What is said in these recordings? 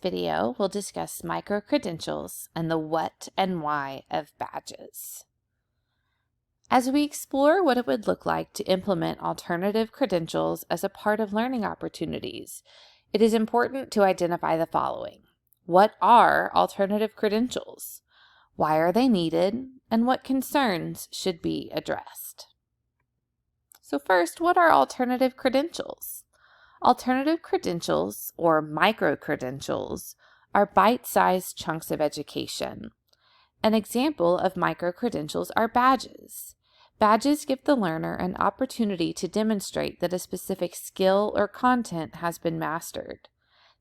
video, we'll discuss microcredentials and the what and why of badges. As we explore what it would look like to implement alternative credentials as a part of learning opportunities, it is important to identify the following. What are alternative credentials? Why are they needed? And what concerns should be addressed? So first, what are alternative credentials? Alternative credentials, or microcredentials, are bite-sized chunks of education. An example of microcredentials are badges. Badges give the learner an opportunity to demonstrate that a specific skill or content has been mastered.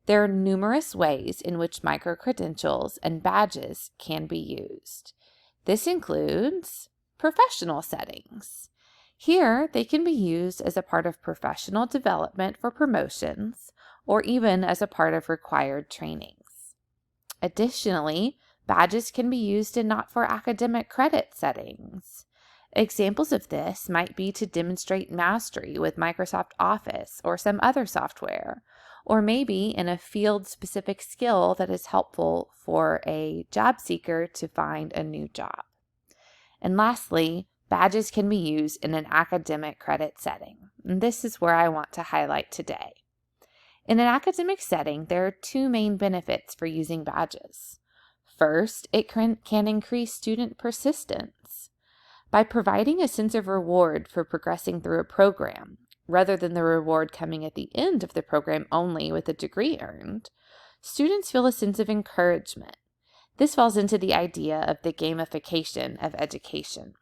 There are numerous ways in which microcredentials and badges can be used. This includes professional settings. Here, they can be used as a part of professional development for promotions, or even as a part of required trainings. Additionally, badges can be used in not-for-academic credit settings. Examples of this might be to demonstrate mastery with Microsoft Office or some other software, or maybe in a field-specific skill that is helpful for a job seeker to find a new job. And lastly, badges can be used in an academic credit setting. And this is where I want to highlight today. In an academic setting, there are two main benefits for using badges. First, it can increase student persistence. By providing a sense of reward for progressing through a program, rather than the reward coming at the end of the program only with a degree earned, students feel a sense of encouragement. This falls into the idea of the gamification of education.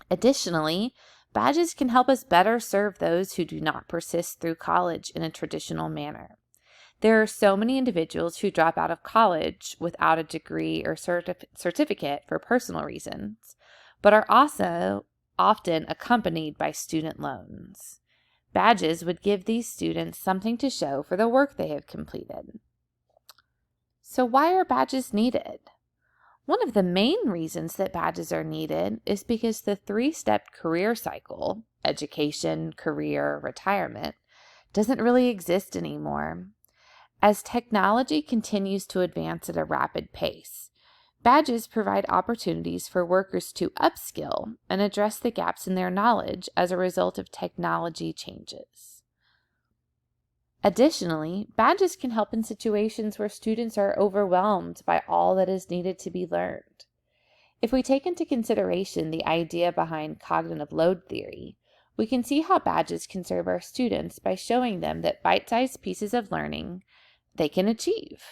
Additionally, badges can help us better serve those who do not persist through college in a traditional manner. There are so many individuals who drop out of college without a degree or certificate for personal reasons, but are also often accompanied by student loans. Badges would give these students something to show for the work they have completed. So why are badges needed? One of the main reasons that badges are needed is because the three-step career cycle, education, career, retirement, doesn't really exist anymore. As technology continues to advance at a rapid pace, badges provide opportunities for workers to upskill and address the gaps in their knowledge as a result of technology changes. Additionally, badges can help in situations where students are overwhelmed by all that is needed to be learned. If we take into consideration the idea behind cognitive load theory, we can see how badges can serve our students by showing them that bite-sized pieces of learning they can achieve.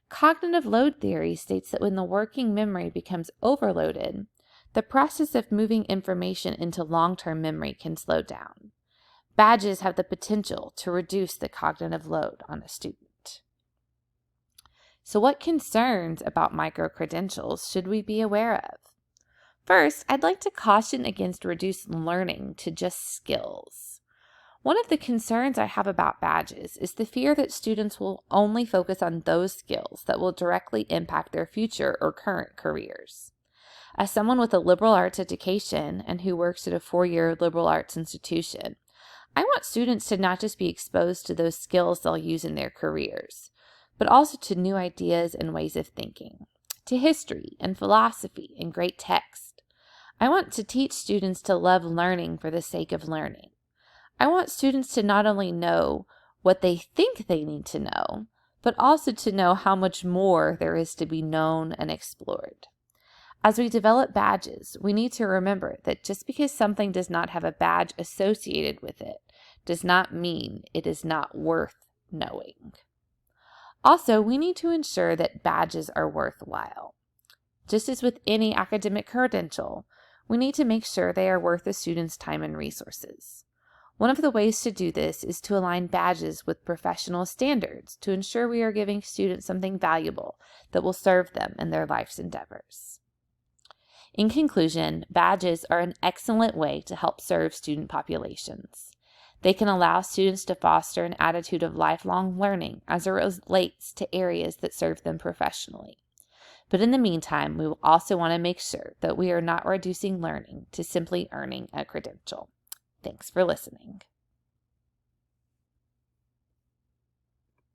Cognitive load theory states that when the working memory becomes overloaded, the process of moving information into long-term memory can slow down. Badges have the potential to reduce the cognitive load on a student. So what concerns about microcredentials should we be aware of? First, I'd like to caution against reducing learning to just skills. One of the concerns I have about badges is the fear that students will only focus on those skills that will directly impact their future or current careers. As someone with a liberal arts education and who works at a 4-year liberal arts institution, I want students to not just be exposed to those skills they'll use in their careers, but also to new ideas and ways of thinking, to history and philosophy and great text. I want to teach students to love learning for the sake of learning. I want students to not only know what they think they need to know, but also to know how much more there is to be known and explored. As we develop badges, we need to remember that just because something does not have a badge associated with it does not mean it is not worth knowing. Also, we need to ensure that badges are worthwhile. Just as with any academic credential, we need to make sure they are worth a student's time and resources. One of the ways to do this is to align badges with professional standards to ensure we are giving students something valuable that will serve them in their life's endeavors. In conclusion, badges are an excellent way to help serve student populations. They can allow students to foster an attitude of lifelong learning as it relates to areas that serve them professionally. But in the meantime, we will also want to make sure that we are not reducing learning to simply earning a credential. Thanks for listening.